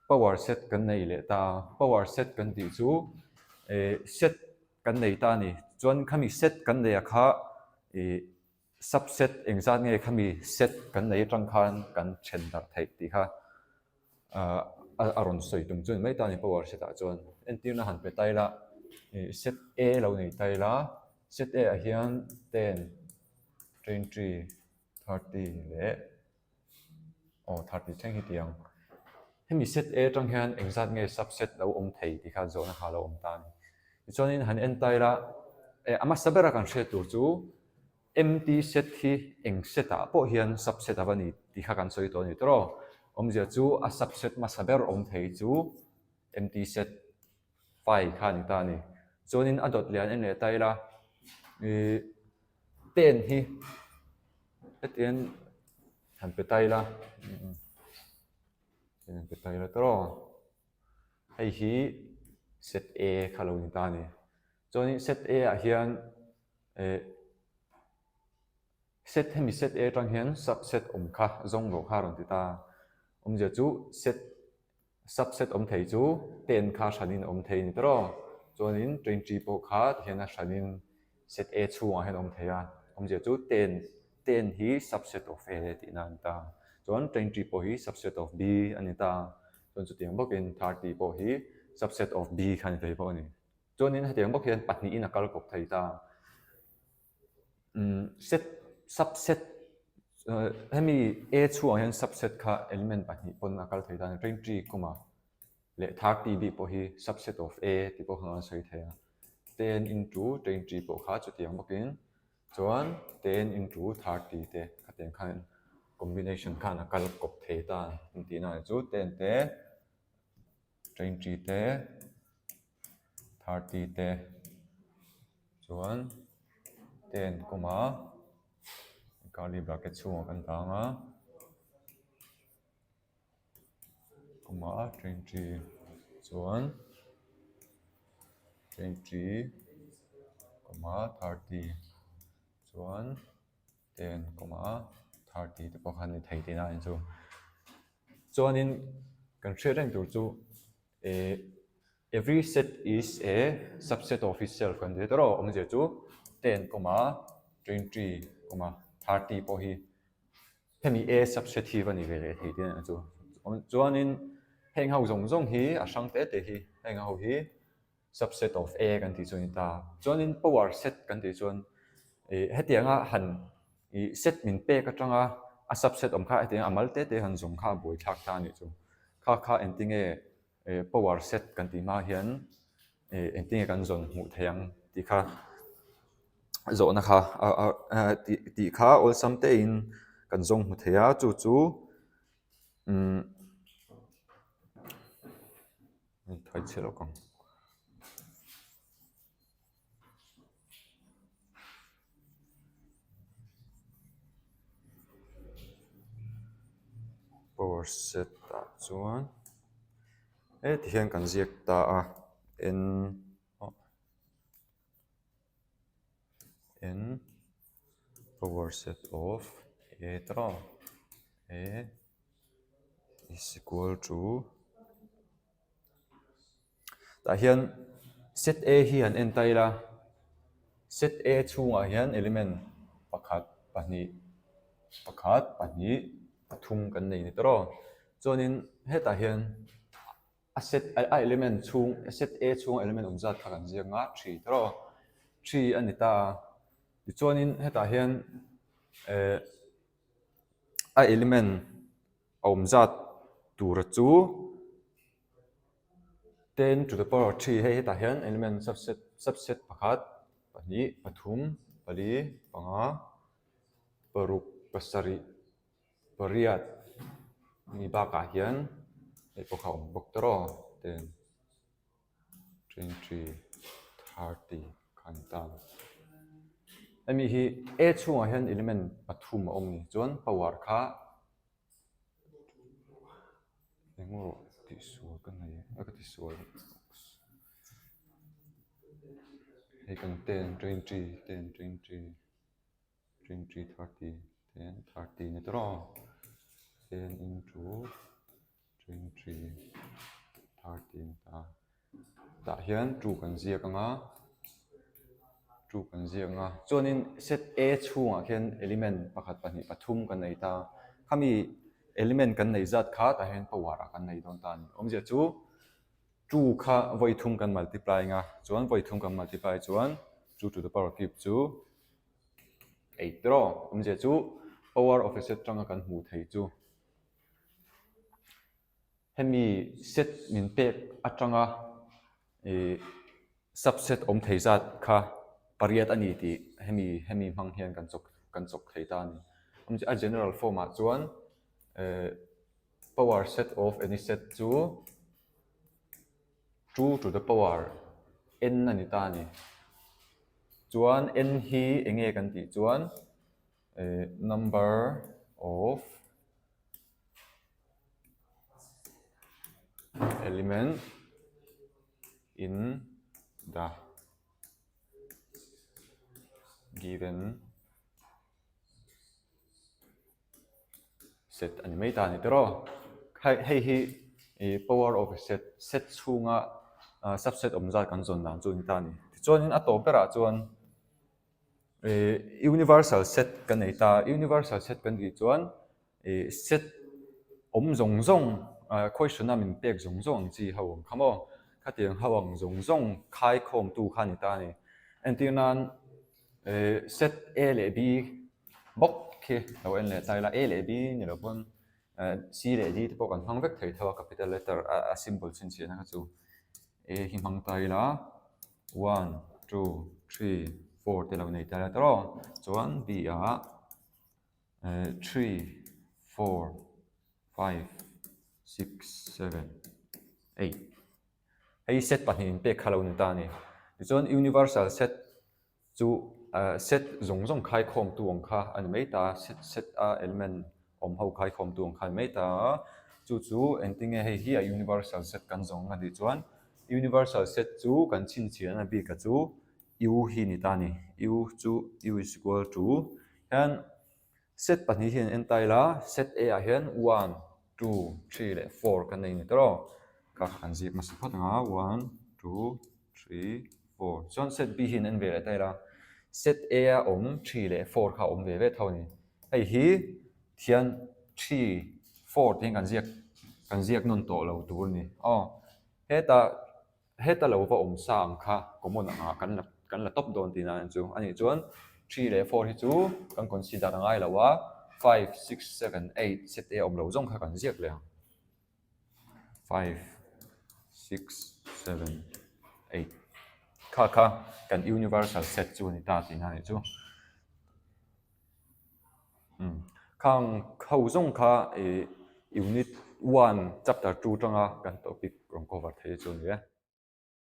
power set kan nei le ta power set kan ti chu set kan nei ta ni chuan khami set kan nei a kha subset engzat nge khami set kan nei tang khan kan chen dar thei ti kha aron soi tung chuan mai ta ni power set a chuan entir na han pe tai la set a lo nei tai la set a hian 10 23 30 le 30 theng hi tiang hemi set a tang hian engzat nge subset lo om thei ti kha zona kha lo om ta ni chuanin han en tai la ama sabera kan hre tur chu empty set hi eng set a po hian subset avani ti kha kan soi to ni tro om zia chu a subset ma saber om thei chu empty set phi kha ni ta ni chuanin a dot lian en le tai la ten hi etian han pe tai la han pe tai la tro hei hi set a kha lo ni ta ni chuanin set a a hian set hemi set a tang hian subset om kha zong lo kha ron ti ta om zia chu set subset om thei chu ten kha thanin om thei ni tro chuanin 20 po kha hian a thanin set a chunga hian om theia om zia chu ten hi subset of a ti nan ta chuan 20 po hi subset of b ani ta chuan chu tiang bokin 30 po hi subset of b khan thei po ni chuanin hetiang bok hian pahnih in a kal kop thei ta set subset hemi a chunga hian subset kha element pahnih pon a kal thei ta 20 comma le 30 b po hi subset of a ti po hang soi theia 10 into 20 po kha chu tiang bokin chuan 10 into 30 te khateng khan combination khan a kal kop thei ta ti na chu 10 te 20 te 30 te chuan 10 comma curly bracket chunga kan ta nga comma 20 chuan 20 comma 30 chuan 10 comma 30 te pawh khan ni thei tina in chu chuanin kan hre reng tur chu every set is a subset of itself kan ti tro om je chu 10 comma 20 comma 30 po hi hemi a subset hi vani ve le thei tina chu chuanin heng ho zong hi a sang te te hi heng ho hi subset of a kan ti chuan ta chuanin power set kan ti chuan hetianga han set min pe ka tanga a subset om kha hetiang amal te te han zong kha boi thak ta ni chu kha ending power set kan ti ma hian ending kan zon mu theiang ti kha zo na kha ti kha all somte in kan zong mu theia chu thoi chelo kong power set ta chuan ti hian kan ziak ta a n power set of a tra a is equal to ta hian set a hi an en tai la set a chunga hian element pakhat pathum kan nei ni tro chuanin heta hian a set a element chung set a chung element umzat kha kan ziak nga 3 tro 3 ani ta ti chuanin heta hian a element umzat tur chu 10 to the power 3 heta hian element subset pakhat pahnih pathum pali panga paruk pasari pariat ni ba ka hian pokha bok tro 10 20 30 kan ta ami hi a chunga hian element pathum a awm ni chuan power kha engo ti sual kan nei aka ti sual hei kan 10 20 10 20 20 30 10 30 ni tro 10 into 23 13 ta hian tru kan ziak anga tru kan ziak anga chuanin set A chhungah khian element pakhat pahnih pathum kan nei ta khami element kan nei zat kha ta hian power kan nei don ta ni omzia chu tru kha voithum kan multiply nga chuan voithum kan multiply chuan 2 to the power cube chu 8 draw omzia chu power of a set tanga kan hmu thei chu hemi set min pek atanga subset om thei zat kha pariat ani ti hemi hmang hian kan chok thei ta ni omzi a general form ah chuan power set of any set chu 2 to the power n ani ta ni chuan n hi enge kan ti chuan number of element in the given set ani mai ta ni tero hei hi power of a set chunga subset om zat kan zon dan chu ni ta ni chuanin a to pera chuan universal set kan nei ta universal set kan ti chuan set om zong zong question min pek zong zong chi hawang khamo khatiang hawang zong zong khai khom tu khan ta ni antinan set a le b bok ke lo en le tai la a le b ni lo pon c le d te pok an hang vek thei thawa capital letter a symbol chin chi na chu a hi hang tai la 1 2 3 4 te lo nei ta la tro chuan b a 3 4 5 6 7 8 hei set pahnin pe khalo ni ta ni chuan universal set chu set zong zong khai khom tu ong kha an mai ta set a element om ho khai khom tu ong kha mai ta chu entinge hei hi a universal set kan zong ani chuan universal set chu kan chin chian a bi ka chu u hi ni ta ni u chu u is equal to and set pahnih hian en tai la set a ah hian 1 2 3 le 4 kan nei ni tro ka kan zi ma saphat nga 1 2 3 4 chuan set b hin en ve le tai la set a om 3 le 4 kha om ve ve tho ni hei hi thian 3 4 tin kan ziak non to lo tur ni heta lo va om sang kha common anga kan la top don tin an chu ani chuan 3 le 4 hi chu kan consider ngai lawa 5 6 7 8 set a om lo zong kha kan ziak le 5 6 7 8 kha kan universal set chu ni ta tin ani chu khang khau zong kha unit 1 chapter 2 tanga kan topic rong cover thei chu ni